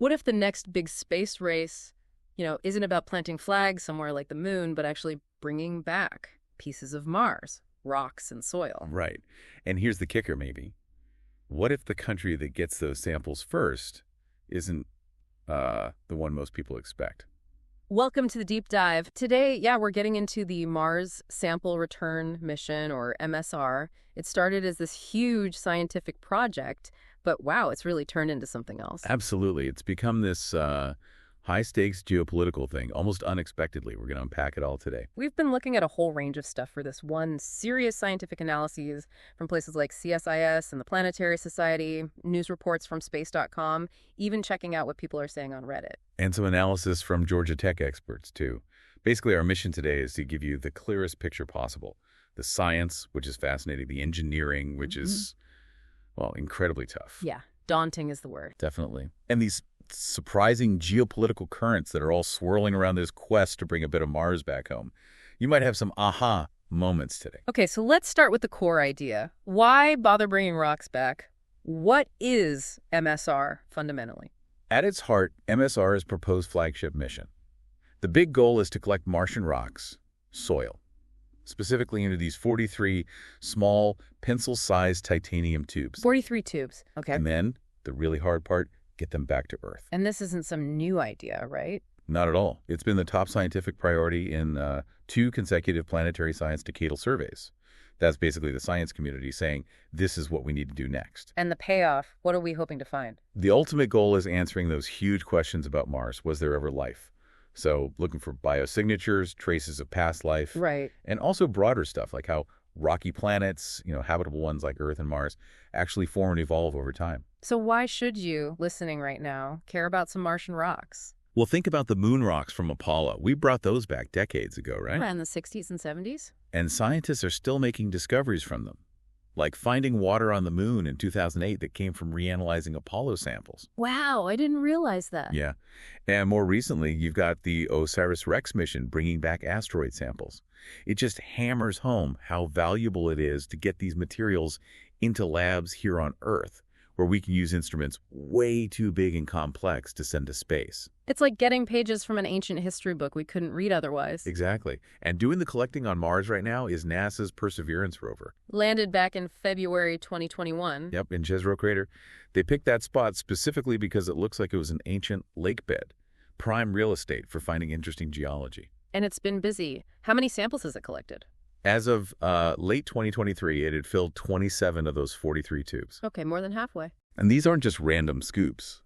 What if the next big space race, isn't about planting flags somewhere like the moon, but actually bringing back pieces of Mars, rocks and soil? Right. And here's the kicker, maybe. What if the country that gets those samples first isn't the one most people expect? Welcome to the deep dive. Today, we're getting into the Mars Sample Return Mission, or MSR. It started as this huge scientific project, but wow, it's really turned into something else. Absolutely. It's become this high-stakes geopolitical thing, almost unexpectedly. We're going to unpack it all today. We've been looking at a whole range of stuff for this one, serious scientific analyses from places like CSIS and the Planetary Society, news reports from space.com, even checking out what people are saying on Reddit. And some analysis from Georgia Tech experts, too. Basically, our mission today is to give you the clearest picture possible. The science, which is fascinating, the engineering, which is, well, incredibly tough. Yeah, daunting is the word. Definitely. And these surprising geopolitical currents that are all swirling around this quest to bring a bit of Mars back home. You might have some aha moments today. Okay, so let's start with the core idea. Why bother bringing rocks back? What is MSR fundamentally? At its heart, MSR is proposed flagship mission. The big goal is to collect Martian rocks, soil, specifically into these 43 small, pencil-sized titanium tubes. 43 tubes, okay. And then, the really hard part, get them back to Earth. And this isn't some new idea, right? Not at all. It's been the top scientific priority in 2 consecutive planetary science decadal surveys. That's basically the science community saying, this is what we need to do next. And the payoff, what are we hoping to find? The ultimate goal is answering those huge questions about Mars. Was there ever life? So looking for biosignatures, traces of past life. Right. And also broader stuff like how rocky planets, habitable ones like Earth and Mars, actually form and evolve over time. So why should you, listening right now, care about some Martian rocks? Well, think about the moon rocks from Apollo. We brought those back decades ago, right? In the 60s and 70s? And scientists are still making discoveries from them, like finding water on the moon in 2008 that came from reanalyzing Apollo samples. Wow, I didn't realize that. Yeah. And more recently, you've got the OSIRIS-REx mission bringing back asteroid samples. It just hammers home how valuable it is to get these materials into labs here on Earth, where we can use instruments way too big and complex to send to space. It's like getting pages from an ancient history book we couldn't read otherwise. Exactly. And doing the collecting on Mars right now is NASA's Perseverance rover. Landed back in February 2021. Yep, in Jezero Crater. They picked that spot specifically because it looks like it was an ancient lake bed. Prime real estate for finding interesting geology. And it's been busy. How many samples has it collected? As of late 2023, it had filled 27 of those 43 tubes. Okay, more than halfway. And these aren't just random scoops.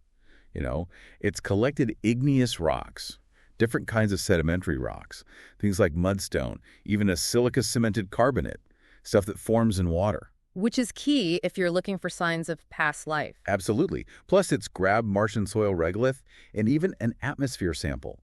It's collected igneous rocks, different kinds of sedimentary rocks, things like mudstone, even a silica-cemented carbonate, stuff that forms in water. Which is key if you're looking for signs of past life. Absolutely. Plus, it's grabbed Martian soil regolith and even an atmosphere sample.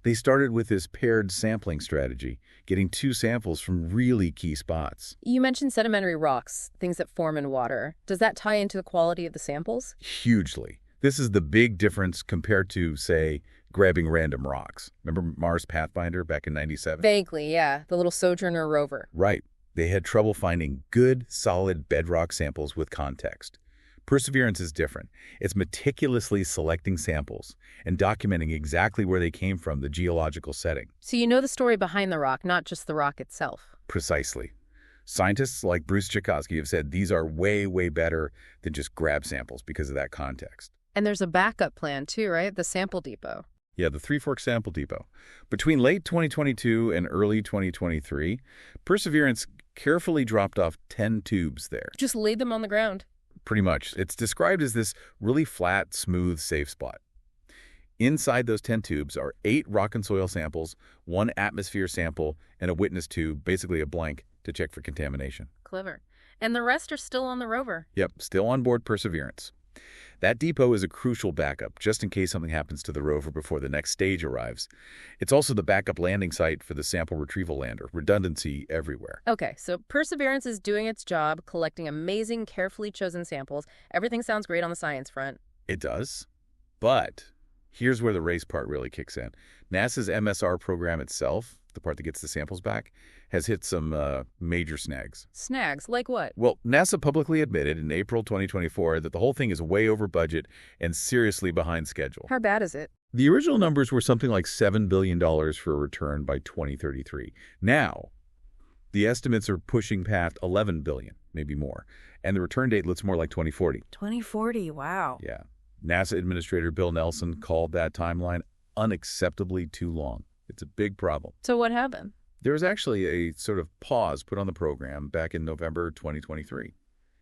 They started with this paired sampling strategy, getting 2 samples from really key spots. You mentioned sedimentary rocks, things that form in water. Does that tie into the quality of the samples? Hugely. This is the big difference compared to, say, grabbing random rocks. Remember Mars Pathfinder back in '97? Vaguely, yeah. The little Sojourner rover. Right. They had trouble finding good, solid bedrock samples with context. Perseverance is different. It's meticulously selecting samples and documenting exactly where they came from, the geological setting. So you know the story behind the rock, not just the rock itself. Precisely. Scientists like Bruce Tchaikovsky have said these are way, way better than just grab samples because of that context. And there's a backup plan too, right? The sample depot. Yeah, the Three Forks Sample Depot. Between late 2022 and early 2023, Perseverance carefully dropped off 10 tubes there. Just laid them on the ground. Pretty much. It's described as this really flat, smooth, safe spot. Inside those 10 tubes are 8 rock and soil samples, 1 atmosphere sample, and a witness tube, basically a blank, to check for contamination. Clever. And the rest are still on the rover. Yep, still on board Perseverance. That depot is a crucial backup, just in case something happens to the rover before the next stage arrives. It's also the backup landing site for the sample retrieval lander. Redundancy everywhere. Okay, so Perseverance is doing its job, collecting amazing, carefully chosen samples. Everything sounds great on the science front. It does. But here's where the race part really kicks in. NASA's MSR program itself, the part that gets the samples back, has hit some major snags. Snags? Like what? Well, NASA publicly admitted in April 2024 that the whole thing is way over budget and seriously behind schedule. How bad is it? The original numbers were something like $7 billion for a return by 2033. Now, the estimates are pushing past $11 billion, maybe more, and the return date looks more like 2040. 2040, wow. Yeah. NASA Administrator Bill Nelson called that timeline unacceptably too long. It's a big problem. So what happened? There was actually a sort of pause put on the program back in November 2023,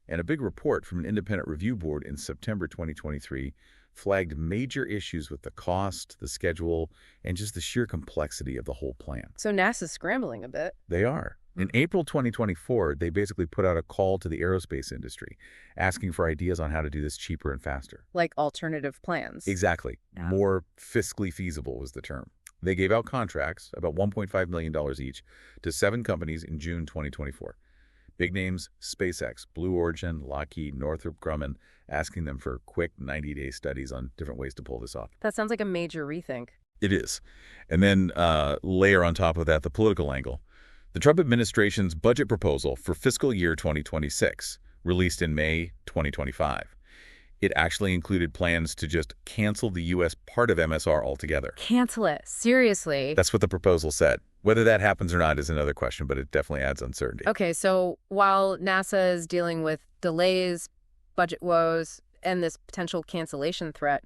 and a big report from an independent review board in September 2023 flagged major issues with the cost, the schedule, and just the sheer complexity of the whole plan. So NASA's scrambling a bit. They are. In April 2024, they basically put out a call to the aerospace industry, asking for ideas on how to do this cheaper and faster. Like alternative plans. Exactly. Yeah. More fiscally feasible was the term. They gave out contracts, about $1.5 million each, to 7 companies in June 2024. Big names, SpaceX, Blue Origin, Lockheed, Northrop Grumman, asking them for quick 90-day studies on different ways to pull this off. That sounds like a major rethink. It is. And then layer on top of that the political angle. The Trump administration's budget proposal for fiscal year 2026, released in May 2025. It actually included plans to just cancel the U.S. part of MSR altogether. Cancel it. Seriously. That's what the proposal said. Whether that happens or not is another question, but it definitely adds uncertainty. Okay, so while NASA is dealing with delays, budget woes, and this potential cancellation threat,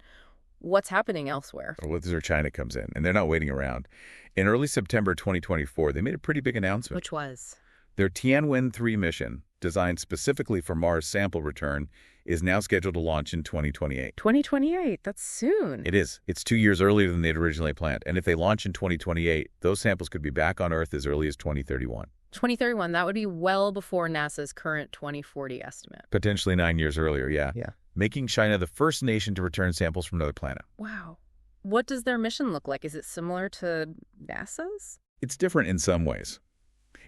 what's happening elsewhere? Well, this is where China comes in, and they're not waiting around. In early September 2024, they made a pretty big announcement. Which was? Their Tianwen-3 mission, designed specifically for Mars sample return, is now scheduled to launch in 2028. 2028? That's soon. It is. It's 2 years earlier than they'd originally planned. And if they launch in 2028, those samples could be back on Earth as early as 2031. 2031, that would be well before NASA's current 2040 estimate. Potentially 9 years earlier, yeah. Yeah. Making China the first nation to return samples from another planet. Wow. What does their mission look like? Is it similar to NASA's? It's different in some ways.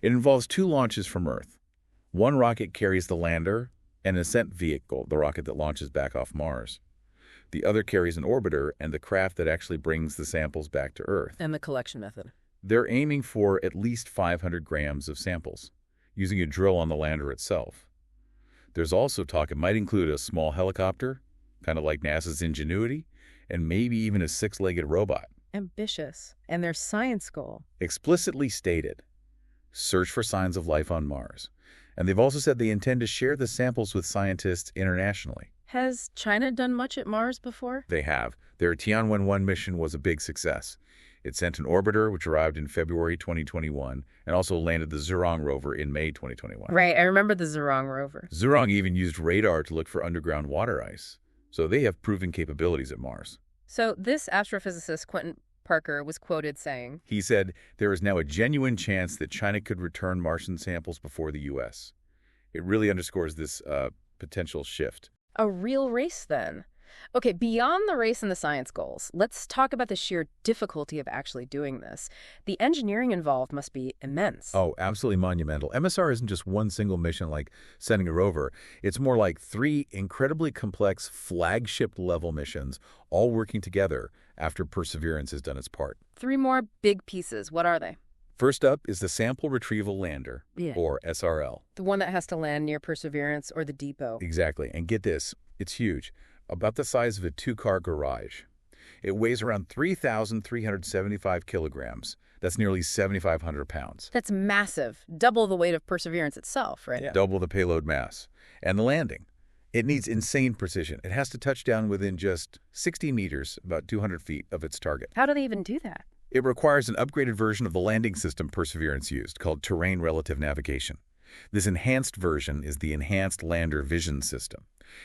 It involves 2 launches from Earth. One rocket carries the lander, an ascent vehicle, the rocket that launches back off Mars. The other carries an orbiter and the craft that actually brings the samples back to Earth. And the collection method. They're aiming for at least 500 grams of samples, using a drill on the lander itself. There's also talk it might include a small helicopter, kind of like NASA's Ingenuity, and maybe even a 6-legged robot. Ambitious. And their science goal. Explicitly stated, search for signs of life on Mars. And they've also said they intend to share the samples with scientists internationally. Has China done much at Mars before? They have. Their Tianwen-1 mission was a big success. It sent an orbiter, which arrived in February 2021, and also landed the Zhurong rover in May 2021. Right, I remember the Zhurong rover. Zhurong even used radar to look for underground water ice. So they have proven capabilities at Mars. So this astrophysicist, Quentin Parker, was quoted saying, He said, there is now a genuine chance that China could return Martian samples before the U.S. It really underscores this potential shift. A real race, then. Okay, beyond the race and the science goals, let's talk about the sheer difficulty of actually doing this. The engineering involved must be immense. Oh, absolutely monumental. MSR isn't just one single mission like sending a rover. It's more like 3 incredibly complex flagship-level missions all working together after Perseverance has done its part. 3 more big pieces. What are they? First up is the Sample Retrieval Lander, Yeah. or SRL. The one that has to land near Perseverance or the depot. Exactly. And get this, it's huge. About the size of a 2-car garage. It weighs around 3,375 kilograms. That's nearly 7,500 pounds. That's massive. Double the weight of Perseverance itself, right? Yeah. Double the payload mass. And the landing. It needs insane precision. It has to touch down within just 60 meters, about 200 feet, of its target. How do they even do that? It requires an upgraded version of the landing system Perseverance used, called Terrain Relative Navigation. This enhanced version is the Enhanced Lander Vision System.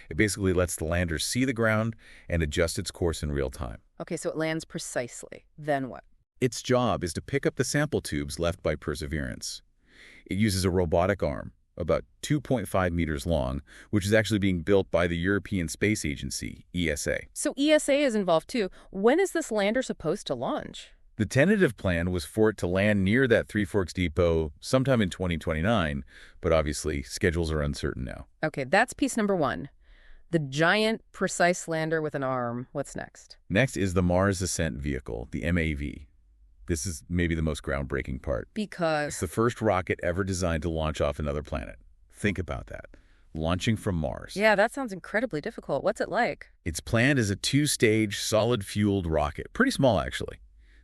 It basically lets the lander see the ground and adjust its course in real time. Okay, so it lands precisely. Then what? Its job is to pick up the sample tubes left by Perseverance. It uses a robotic arm, about 2.5 meters long, which is actually being built by the European Space Agency, ESA. So ESA is involved too. When is this lander supposed to launch? The tentative plan was for it to land near that Three Forks depot sometime in 2029, but obviously schedules are uncertain now. Okay, that's piece number 1. The giant, precise lander with an arm. What's next? Next is the Mars Ascent Vehicle, the MAV. This is maybe the most groundbreaking part. It's Because, the first rocket ever designed to launch off another planet. Think about that. Launching from Mars. yeah, that sounds incredibly difficult. What's it like? It's planned as a two-stage, solid-fueled rocket. Pretty small, actually.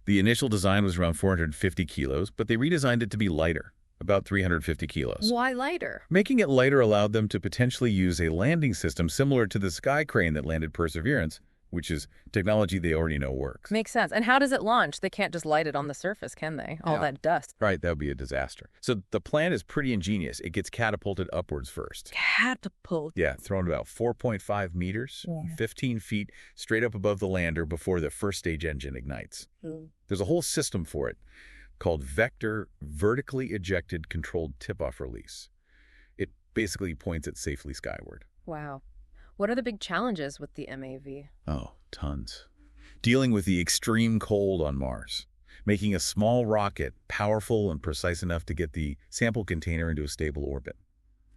The initial design was around 450 kilos, but they redesigned it to be lighter, about 350 kilos. Why lighter? Making it lighter allowed them to potentially use a landing system similar to the sky crane that landed Perseverance, which is technology they already know works. Makes sense. And how does it launch? They can't just light it on the surface, can they? All No. that dust. Right, that would be a disaster. So the plan is pretty ingenious. It gets catapulted upwards first. Catapult. Yeah, thrown about 4.5 meters, 15 feet, straight up above the lander before the first stage engine ignites. There's a whole system for it called Vector Vertically Ejected Controlled Tip-Off Release. It basically points it safely skyward. Wow. What are the big challenges with the MAV? Oh, tons. Dealing with the extreme cold on Mars. Making a small rocket powerful and precise enough to get the sample container into a stable orbit.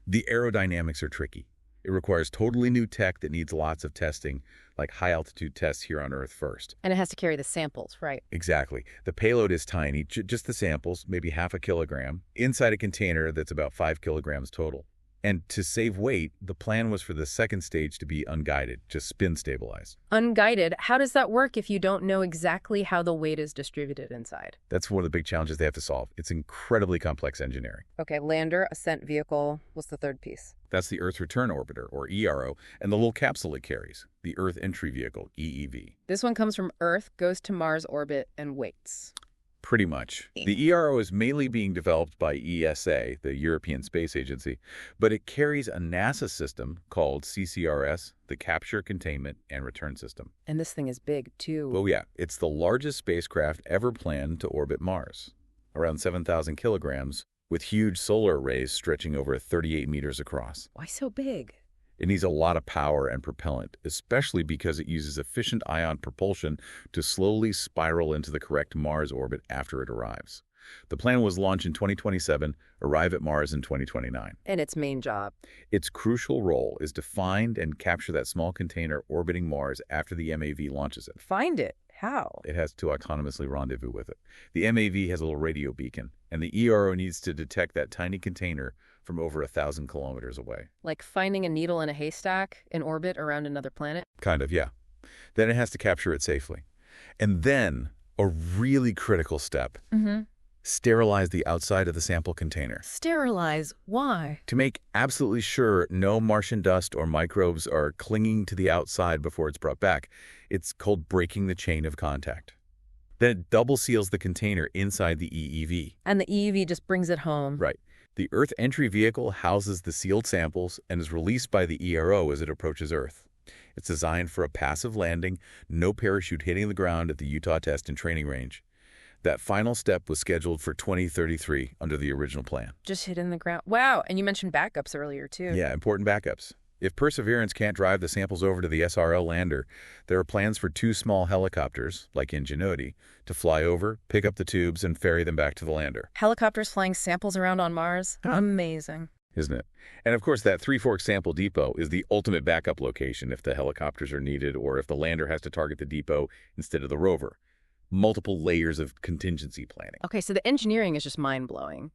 The aerodynamics are tricky. It requires totally new tech that needs lots of testing, like high-altitude tests here on Earth first. And it has to carry the samples, right? Exactly. The payload is tiny, just the samples, maybe half a kilogram, inside a container that's about 5 kilograms total. And to save weight, the plan was for the second stage to be unguided, just spin stabilized. Unguided, how does that work if you don't know exactly how the weight is distributed inside? That's one of the big challenges they have to solve. It's incredibly complex engineering. Okay, lander, ascent vehicle. What's the third piece? That's the Earth Return Orbiter, or ERO, and the little capsule it carries, the Earth Entry Vehicle, EEV. This one comes from Earth, goes to Mars orbit, and waits. Pretty much. The ERO is mainly being developed by ESA, the European Space Agency, but it carries a NASA system called CCRS, the Capture, Containment, and Return System. And this thing is big, too. Oh yeah, it's the largest spacecraft ever planned to orbit Mars, around 7,000 kilograms, with huge solar arrays stretching over 38 meters across. Why so big? It needs a lot of power and propellant, especially because it uses efficient ion propulsion to slowly spiral into the correct Mars orbit after it arrives. The plan was launch in 2027, arrive at Mars in 2029. And its main job. Its crucial role is to find and capture that small container orbiting Mars after the MAV launches it. Find it. How? It has to autonomously rendezvous with it. The MAV has a little radio beacon, and the ERO needs to detect that tiny container from over 1,000 kilometers away. Like finding a needle in a haystack in orbit around another planet? Kind of, yeah. Then it has to capture it safely. And then, a really critical step, sterilize the outside of the sample container. Sterilize. Why? To make absolutely sure no Martian dust or microbes are clinging to the outside before it's brought back. It's called breaking the chain of contact. Then it double seals the container inside the EEV. And the EEV just brings it home. Right. The Earth Entry Vehicle houses the sealed samples and is released by the ERO as it approaches Earth. It's designed for a passive landing, no parachute hitting the ground at the Utah Test and Training Range. That final step was scheduled for 2033 under the original plan. Just hit in the ground. Wow. And you mentioned backups earlier, too. Yeah, important backups. If Perseverance can't drive the samples over to the SRL lander, there are plans for 2 small helicopters, like Ingenuity, to fly over, pick up the tubes, and ferry them back to the lander. Helicopters flying samples around on Mars? Amazing. Isn't it? And of course, that Three Forks Sample Depot is the ultimate backup location if the helicopters are needed or if the lander has to target the depot instead of the rover. Multiple layers of contingency planning. Okay, so the engineering is just mind-blowing.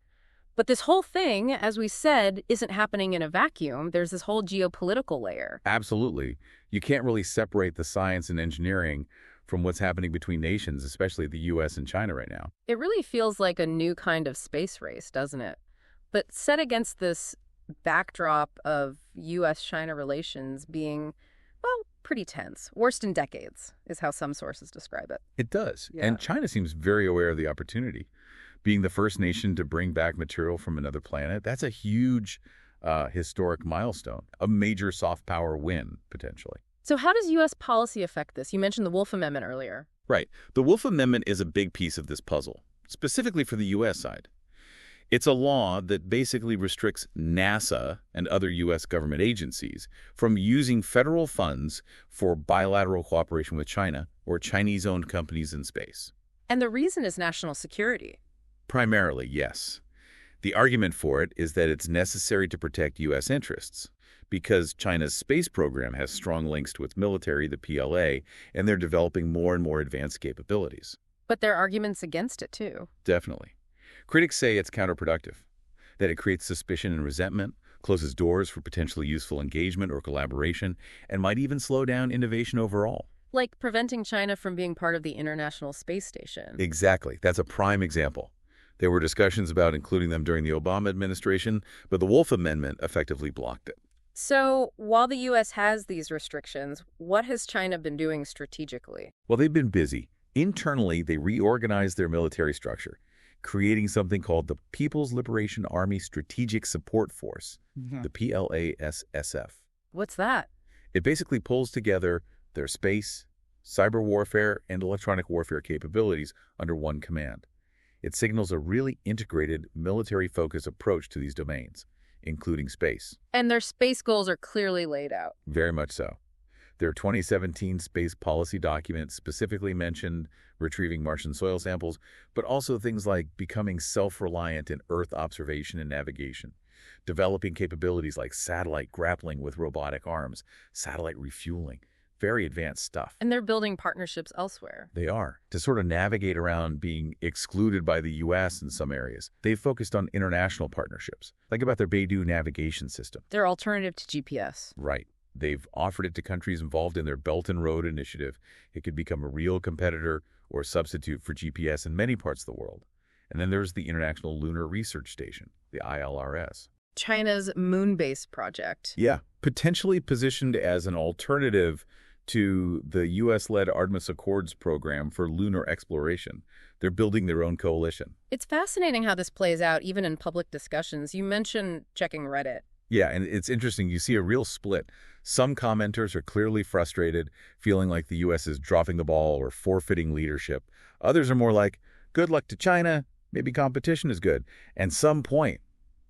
But this whole thing, as we said, isn't happening in a vacuum. There's this whole geopolitical layer. Absolutely. You can't really separate the science and engineering from what's happening between nations, especially the U.S. and China right now. It really feels like a new kind of space race, doesn't it? But set against this backdrop of U.S.-China relations being, well, pretty tense. Worst in decades, is how some sources describe it. It does. Yeah. And China seems very aware of the opportunity. Being the first nation to bring back material from another planet, that's a huge historic milestone, a major soft power win, potentially. So how does U.S. policy affect this? You mentioned the Wolf Amendment earlier. Right. The Wolf Amendment is a big piece of this puzzle, specifically for the U.S. side. It's a law that basically restricts NASA and other U.S. government agencies from using federal funds for bilateral cooperation with China or Chinese-owned companies in space. And the reason is national security. Primarily, yes. The argument for it is that it's necessary to protect U.S. interests because China's space program has strong links to its military, the PLA, and they're developing more and more advanced capabilities. But there are arguments against it, too. Definitely. Critics say it's counterproductive, that it creates suspicion and resentment, closes doors for potentially useful engagement or collaboration, and might even slow down innovation overall. Like preventing China from being part of the International Space Station. Exactly. That's a prime example. There were discussions about including them during the Obama administration, but the Wolf Amendment effectively blocked it. So, while the U.S. has these restrictions, what has China been doing strategically? Well, they've been busy. Internally, they reorganized their military structure, creating something called the People's Liberation Army Strategic Support Force, the PLASSF. What's that? It basically pulls together their space, cyber warfare, and electronic warfare capabilities under one command. It signals a really integrated, military-focused approach to these domains, including space. And their space goals are clearly laid out. Very much so. Their 2017 space policy document specifically mentioned retrieving Martian soil samples, but also things like becoming self-reliant in Earth observation and navigation, developing capabilities like satellite grappling with robotic arms, satellite refueling, very advanced stuff. And they're building partnerships elsewhere. They are, to sort of navigate around being excluded by the U.S. in some areas. They've focused on international partnerships. Think about their Beidou navigation system. Their alternative to GPS. Right. They've offered it to countries involved in their Belt and Road initiative. It could become a real competitor or substitute for GPS in many parts of the world. And then there's the International Lunar Research Station, the ILRS. China's moon base project. Yeah, potentially positioned as an alternative to the U.S.-led Artemis Accords program for lunar exploration. They're building their own coalition. It's fascinating how this plays out, even in public discussions. You mentioned checking Reddit. Yeah, and it's interesting. You see a real split. Some commenters are clearly frustrated, feeling like the U.S. is dropping the ball or forfeiting leadership. Others are more like, good luck to China, maybe competition is good. And some point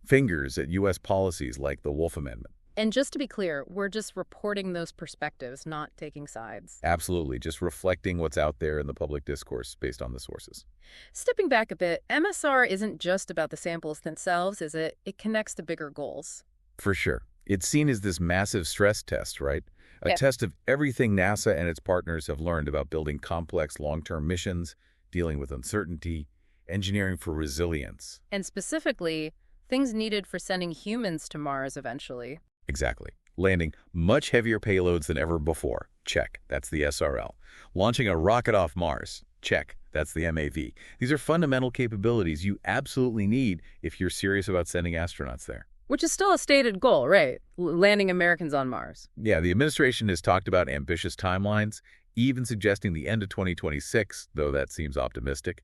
fingers at U.S. policies like the Wolf Amendment. And just to be clear, we're just reporting those perspectives, not taking sides. Absolutely, just reflecting what's out there in the public discourse based on the sources. Stepping back a bit, MSR isn't just about the samples themselves, is it? It connects to bigger goals. For sure. It's seen as this massive stress test, right? A test of everything NASA and its partners have learned about building complex long-term missions, dealing with uncertainty, engineering for resilience. And specifically, things needed for sending humans to Mars eventually. Exactly. Landing much heavier payloads than ever before. Check. That's the SRL. Launching a rocket off Mars. Check. That's the MAV. These are fundamental capabilities you absolutely need if you're serious about sending astronauts there. Which is still a stated goal, right? Landing Americans on Mars. Yeah, the administration has talked about ambitious timelines, even suggesting the end of 2026, though that seems optimistic.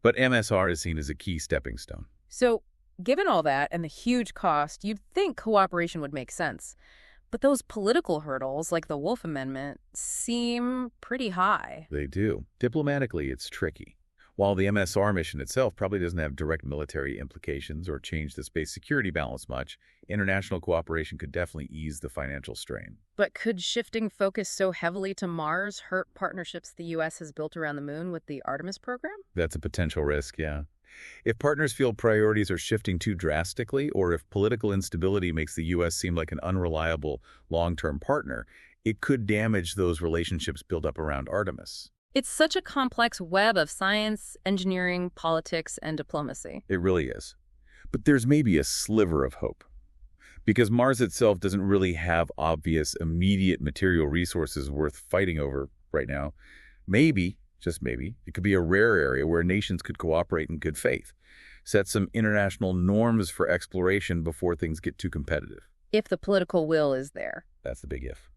But MSR is seen as a key stepping stone. So, given all that and the huge cost, you'd think cooperation would make sense. But those political hurdles, like the Wolf Amendment, seem pretty high. They do. Diplomatically, it's tricky. While the MSR mission itself probably doesn't have direct military implications or change the space security balance much, international cooperation could definitely ease the financial strain. But could shifting focus so heavily to Mars hurt partnerships the U.S. has built around the moon with the Artemis program? That's a potential risk, yeah. If partners feel priorities are shifting too drastically, or if political instability makes the U.S. seem like an unreliable long-term partner, it could damage those relationships built up around Artemis. It's such a complex web of science, engineering, politics, and diplomacy. It really is. But there's maybe a sliver of hope. Because Mars itself doesn't really have obvious, immediate material resources worth fighting over right now. Maybe, just maybe, it could be a rare area where nations could cooperate in good faith, set some international norms for exploration before things get too competitive. If the political will is there. That's the big if.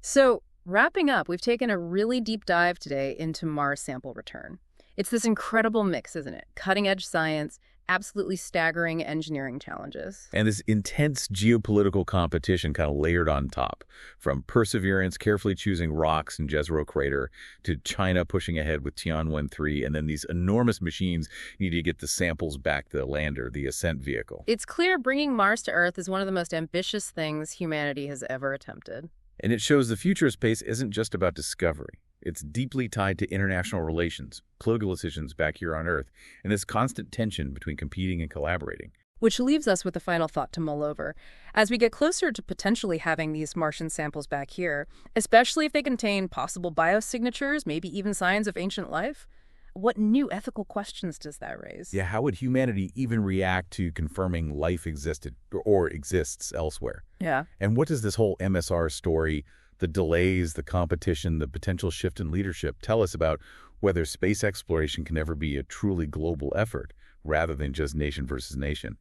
So, wrapping up, we've taken a really deep dive today into Mars sample return. It's this incredible mix, isn't it? Cutting-edge science, absolutely staggering engineering challenges. And this intense geopolitical competition kind of layered on top, from Perseverance carefully choosing rocks in Jezero Crater to China pushing ahead with Tianwen-3, and then these enormous machines need to get the samples back to the lander, the ascent vehicle. It's clear bringing Mars to Earth is one of the most ambitious things humanity has ever attempted. And it shows the future of space isn't just about discovery. It's deeply tied to international relations, political decisions back here on Earth, and this constant tension between competing and collaborating. Which leaves us with a final thought to mull over. As we get closer to potentially having these Martian samples back here, especially if they contain possible biosignatures, maybe even signs of ancient life, what new ethical questions does that raise? Yeah, how would humanity even react to confirming life existed or exists elsewhere? Yeah. And what does this whole MSR story, the delays, the competition, the potential shift in leadership tell us about whether space exploration can ever be a truly global effort rather than just nation versus nation?